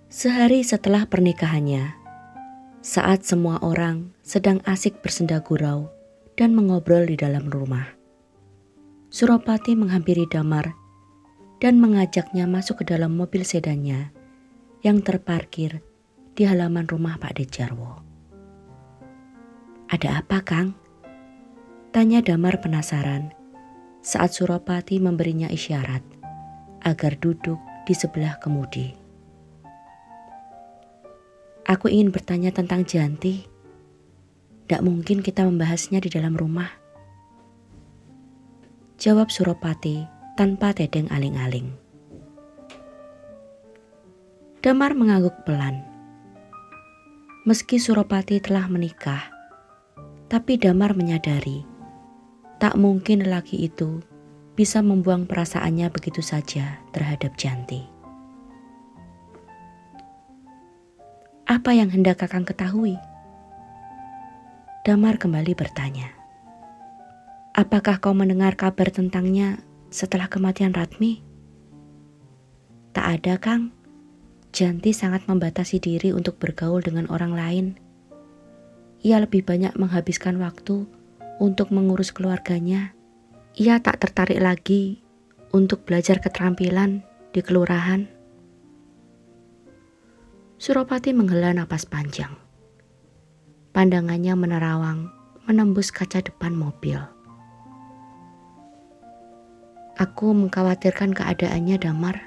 Sehari setelah pernikahannya, saat semua orang sedang asik bersenda gurau dan mengobrol di dalam rumah, Suropati menghampiri Damar dan mengajaknya masuk ke dalam mobil sedannya yang terparkir di halaman rumah Pak Dejarwo. "Ada apa, Kang?" tanya Damar penasaran saat Suropati memberinya isyarat agar duduk di sebelah kemudi. "Aku ingin bertanya tentang Janti. Tidak mungkin kita membahasnya di dalam rumah," jawab Suropati tanpa tedeng aling-aling. Damar mengangguk pelan. Meski Suropati telah menikah, tapi Damar menyadari tak mungkin lelaki itu bisa membuang perasaannya begitu saja terhadap Janti. "Apa yang hendak Kakang ketahui?" Damar kembali bertanya. "Apakah kau mendengar kabar tentangnya setelah kematian Ratmi?" "Tak ada, Kang. Janti sangat membatasi diri untuk bergaul dengan orang lain. Ia lebih banyak menghabiskan waktu untuk mengurus keluarganya. Ia tak tertarik lagi untuk belajar keterampilan di kelurahan." Suropati menghela napas panjang. Pandangannya menerawang menembus kaca depan mobil. "Aku mengkhawatirkan keadaannya, Damar.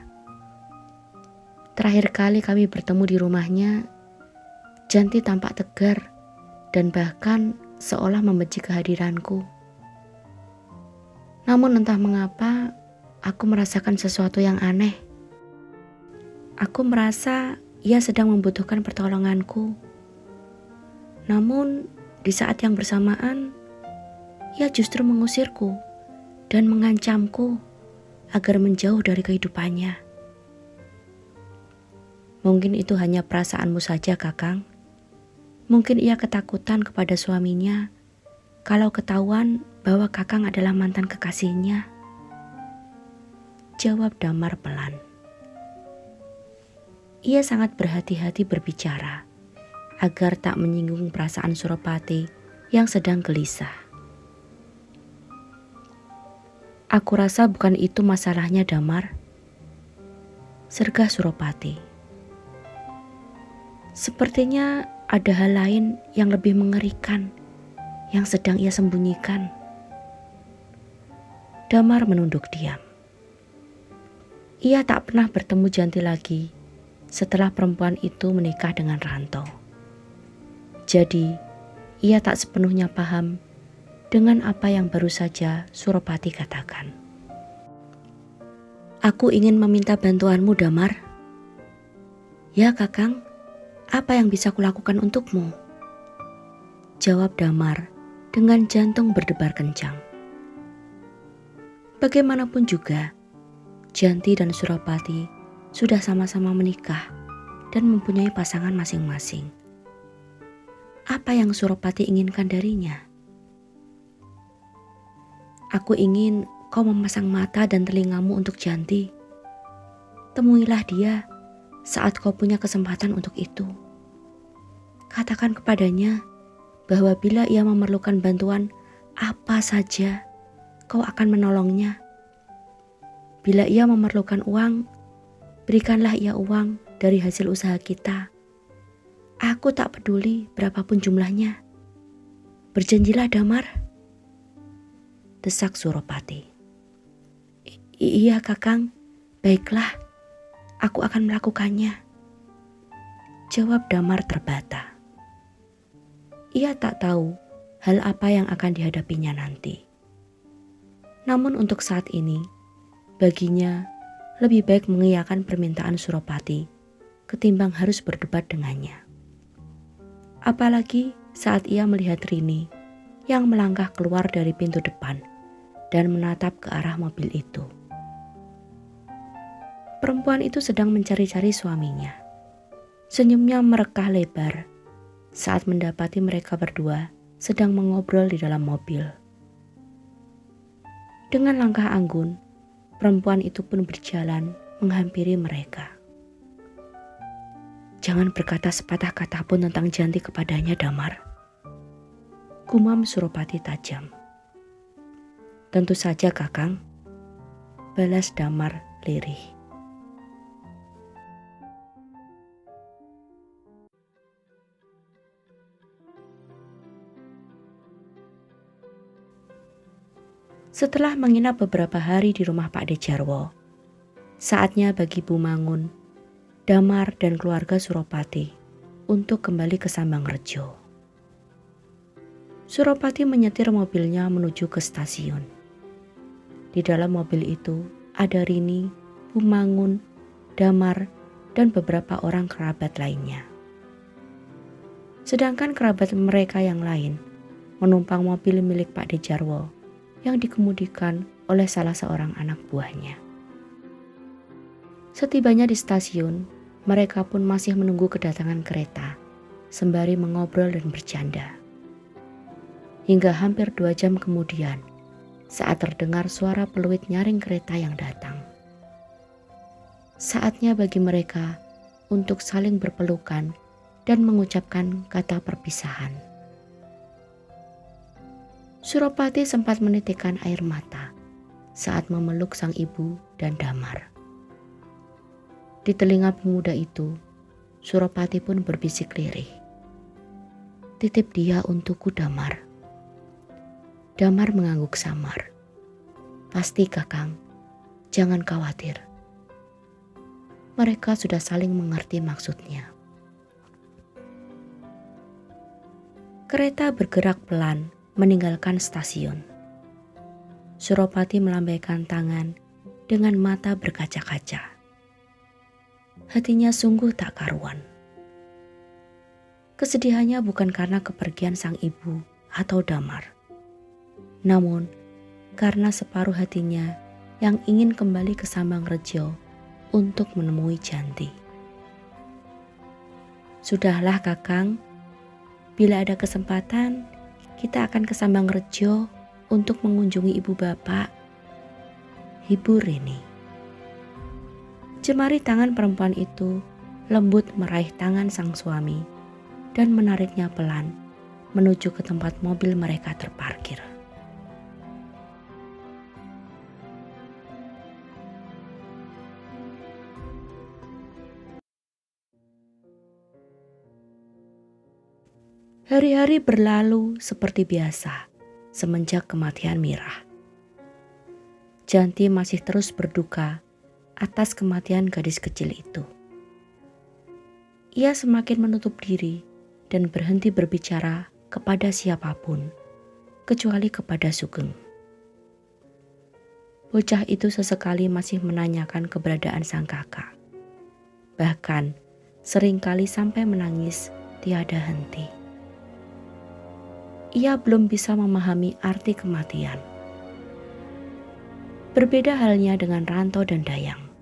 Terakhir kali kami bertemu di rumahnya, Janti tampak tegar dan bahkan seolah membenci kehadiranku. Namun entah mengapa, aku merasakan sesuatu yang aneh. Aku merasa ia sedang membutuhkan pertolonganku. Namun di saat yang bersamaan, ia justru mengusirku dan mengancamku agar menjauh dari kehidupannya." "Mungkin itu hanya perasaanmu saja, Kakang. Mungkin ia ketakutan kepada suaminya kalau ketahuan bahwa Kakang adalah mantan kekasihnya," jawab Damar pelan. Ia sangat berhati-hati berbicara agar tak menyinggung perasaan Suropati yang sedang gelisah. "Aku rasa bukan itu masalahnya, Damar," sergah Suropati. "Sepertinya ada hal lain yang lebih mengerikan yang sedang ia sembunyikan." Damar menunduk diam. Ia tak pernah bertemu Janti lagi setelah perempuan itu menikah dengan Ranto. Jadi, ia tak sepenuhnya paham dengan apa yang baru saja Suropati katakan. "Aku ingin meminta bantuanmu, Damar." "Ya, Kakang, apa yang bisa kulakukan untukmu?" jawab Damar dengan jantung berdebar kencang. Bagaimanapun juga, Janti dan Suropati sudah sama-sama menikah dan mempunyai pasangan masing-masing. Apa yang Suropati inginkan darinya? "Aku ingin kau memasang mata dan telingamu untuk Janti. Temuilah dia saat kau punya kesempatan untuk itu. Katakan kepadanya bahwa bila ia memerlukan bantuan apa saja, kau akan menolongnya. Bila ia memerlukan uang, berikanlah ia uang dari hasil usaha kita. Aku tak peduli berapapun jumlahnya. Berjanjilah, Damar," desak Suropati. "Iya, Kakang, baiklah, aku akan melakukannya," jawab Damar terbata. Ia tak tahu hal apa yang akan dihadapinya nanti. Namun untuk saat ini, baginya lebih baik mengiyakan permintaan Suropati ketimbang harus berdebat dengannya. Apalagi saat ia melihat Rini yang melangkah keluar dari pintu depan dan menatap ke arah mobil itu. Perempuan itu sedang mencari-cari suaminya. Senyumnya merekah lebar saat mendapati mereka berdua sedang mengobrol di dalam mobil. Dengan langkah anggun, perempuan itu pun berjalan menghampiri mereka. Jangan berkata sepatah kata pun tentang Janti kepadanya, Damar. Gumam Suropati tajam. Tentu saja, Kakang, balas Damar lirih. Setelah menginap beberapa hari di rumah Pak Dejarwo, saatnya bagi Bumangun, Damar dan keluarga Suropati untuk kembali ke Samangrejo. Suropati menyetir mobilnya menuju ke stasiun. Di dalam mobil itu ada Rini, Bumangun, Damar, dan beberapa orang kerabat lainnya. Sedangkan kerabat mereka yang lain menumpang mobil milik Pak Dejarwo yang dikemudikan oleh salah seorang anak buahnya. Setibanya di stasiun, mereka pun masih menunggu kedatangan kereta, sembari mengobrol dan bercanda. Hingga hampir 2 jam kemudian, saat terdengar suara peluit nyaring kereta yang datang. Saatnya bagi mereka untuk saling berpelukan dan mengucapkan kata perpisahan. Suropati sempat menitikkan air mata saat memeluk sang ibu dan Damar. Di telinga pemuda itu, Suropati pun berbisik lirih. "Titip dia untukku, Damar." Damar mengangguk samar. "Pasti, Kakang, jangan khawatir." Mereka sudah saling mengerti maksudnya. Kereta bergerak pelan meninggalkan stasiun. Suropati melambaikan tangan dengan mata berkaca-kaca. Hatinya sungguh tak karuan. Kesedihannya bukan karena kepergian sang ibu atau Damar, namun karena separuh hatinya yang ingin kembali ke Samangrejo untuk menemui Janti. "Sudahlah, Kakang, bila ada kesempatan kita akan ke Samangrejo untuk mengunjungi ibu bapak," hibur Rini. Jemari tangan perempuan itu lembut meraih tangan sang suami dan menariknya pelan menuju ke tempat mobil mereka terparkir. Hari-hari berlalu seperti biasa semenjak kematian Mirah. Janti masih terus berduka atas kematian gadis kecil itu. Ia semakin menutup diri dan berhenti berbicara kepada siapapun, kecuali kepada Sugeng. Bocah itu sesekali masih menanyakan keberadaan sang kakak. Bahkan seringkali sampai menangis tiada henti. Ia belum bisa memahami arti kematian. Berbeda halnya dengan Ranto dan Dayang.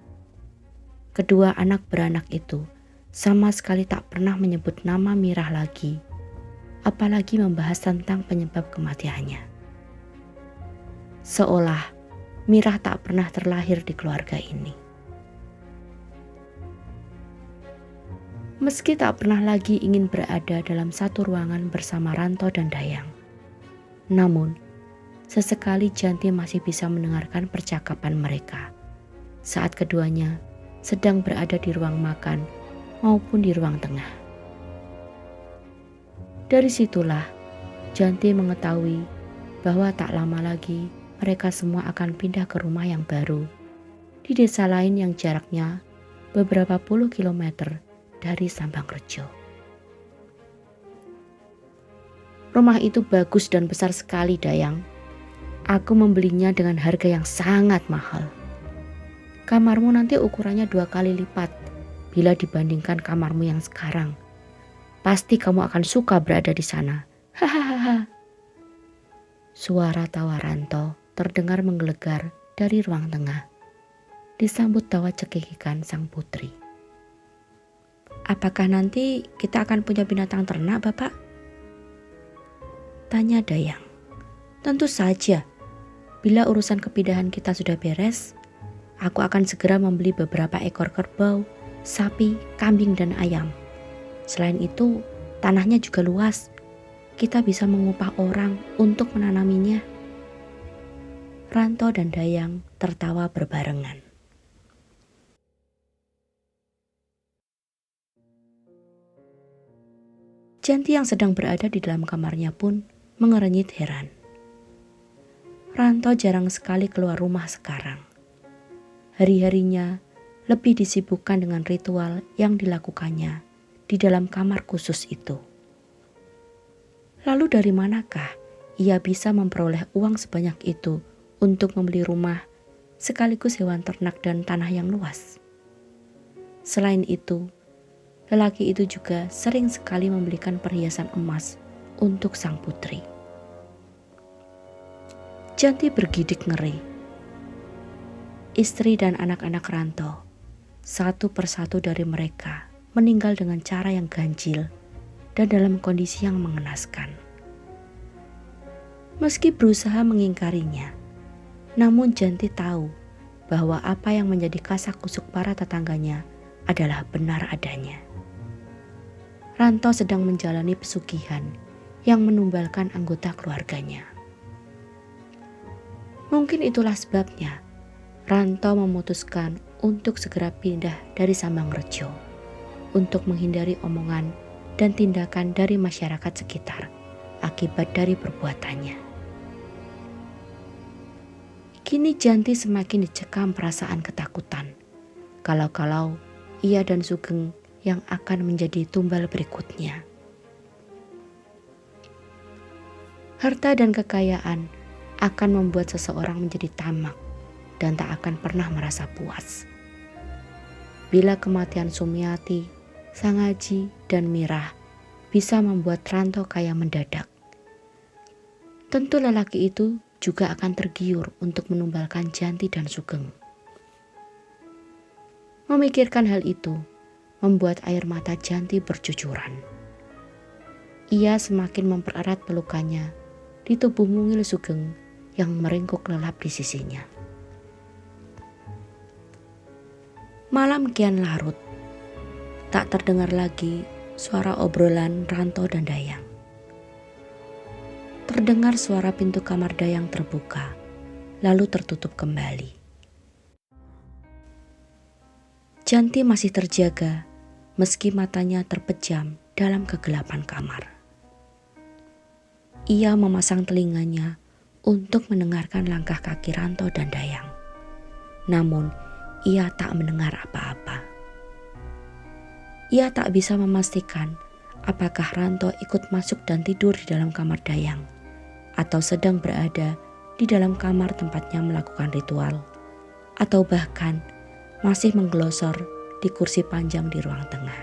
Kedua anak beranak itu sama sekali tak pernah menyebut nama Mirah lagi, apalagi membahas tentang penyebab kematiannya. Seolah Mirah tak pernah terlahir di keluarga ini. Meski tak pernah lagi ingin berada dalam satu ruangan bersama Ranto dan Dayang, namun sesekali Janti masih bisa mendengarkan percakapan mereka saat keduanya sedang berada di ruang makan maupun di ruang tengah. Dari situlah Janti mengetahui bahwa tak lama lagi mereka semua akan pindah ke rumah yang baru di desa lain yang jaraknya beberapa puluh kilometer dari Samangrejo. "Rumah itu bagus dan besar sekali, Dayang. Aku membelinya dengan harga yang sangat mahal. Kamarmu nanti ukurannya 2 kali lipat bila dibandingkan kamarmu yang sekarang. Pasti kamu akan suka berada di sana. Hahaha." Suara tawa Ranto terdengar menggelegar dari ruang tengah, disambut tawa cekikikan sang putri. "Apakah nanti kita akan punya binatang ternak, Bapak?" tanya Dayang. "Tentu saja. Bila urusan kepindahan kita sudah beres, aku akan segera membeli beberapa ekor kerbau, sapi, kambing, dan ayam. Selain itu, tanahnya juga luas. Kita bisa mengupah orang untuk menanaminya. Ranto dan Dayang tertawa berbarengan. Janti yang sedang berada di dalam kamarnya pun mengerenyit heran. Ranto jarang sekali keluar rumah sekarang. Hari-harinya lebih disibukkan dengan ritual yang dilakukannya di dalam kamar khusus itu. Lalu dari manakah ia bisa memperoleh uang sebanyak itu untuk membeli rumah sekaligus hewan ternak dan tanah yang luas? Selain itu, lelaki itu juga sering sekali membelikan perhiasan emas untuk sang putri. Janti bergidik ngeri. Istri dan anak-anak Ranto, satu persatu dari mereka meninggal dengan cara yang ganjil dan dalam kondisi yang mengenaskan. Meski berusaha mengingkarinya, namun Janti tahu bahwa apa yang menjadi kasak kusuk para tetangganya adalah benar adanya. Ranto sedang menjalani pesugihan yang menumbalkan anggota keluarganya. Mungkin itulah sebabnya Ranto memutuskan untuk segera pindah dari Samangrejo untuk menghindari omongan dan tindakan dari masyarakat sekitar akibat dari perbuatannya. Kini Janti semakin dicekam perasaan ketakutan kalau-kalau ia dan Sugeng yang akan menjadi tumbal berikutnya. Harta dan kekayaan akan membuat seseorang menjadi tamak dan tak akan pernah merasa puas. Bila kematian Sumiati, Sangaji, dan Mirah bisa membuat Ranto kaya mendadak, tentu lelaki itu juga akan tergiur untuk menumbalkan Janti dan Sugeng. Memikirkan hal itu membuat air mata Janti bercucuran. Ia semakin mempererat pelukannya di tubuh mungil Sugeng yang meringkuk lelap di sisinya. Malam kian larut. Tak terdengar lagi suara obrolan Ranto dan Dayang. Terdengar suara pintu kamar Dayang terbuka, lalu tertutup kembali. Janti masih terjaga meski matanya terpejam dalam kegelapan kamar. Ia memasang telinganya untuk mendengarkan langkah kaki Ranto dan Dayang. Namun, ia tak mendengar apa-apa. Ia tak bisa memastikan apakah Ranto ikut masuk dan tidur di dalam kamar Dayang atau sedang berada di dalam kamar tempatnya melakukan ritual, atau bahkan masih menggelosor di kursi panjang di ruang tengah.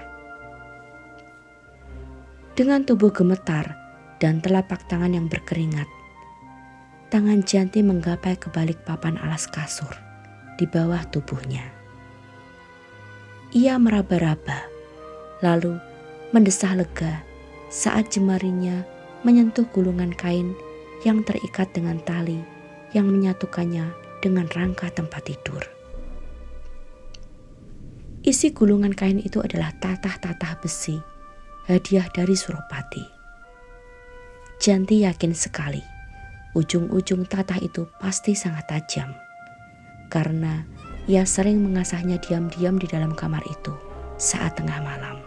Dengan tubuh gemetar dan telapak tangan yang berkeringat, tangan Janti menggapai ke balik papan alas kasur di bawah tubuhnya. Ia meraba-raba, lalu mendesah lega saat jemarinya menyentuh gulungan kain yang terikat dengan tali yang menyatukannya dengan rangka tempat tidur. Isi gulungan kain itu adalah tatah-tatah besi, hadiah dari Suropati. Janti yakin sekali ujung-ujung tatah itu pasti sangat tajam, karena ia sering mengasahnya diam-diam di dalam kamar itu saat tengah malam.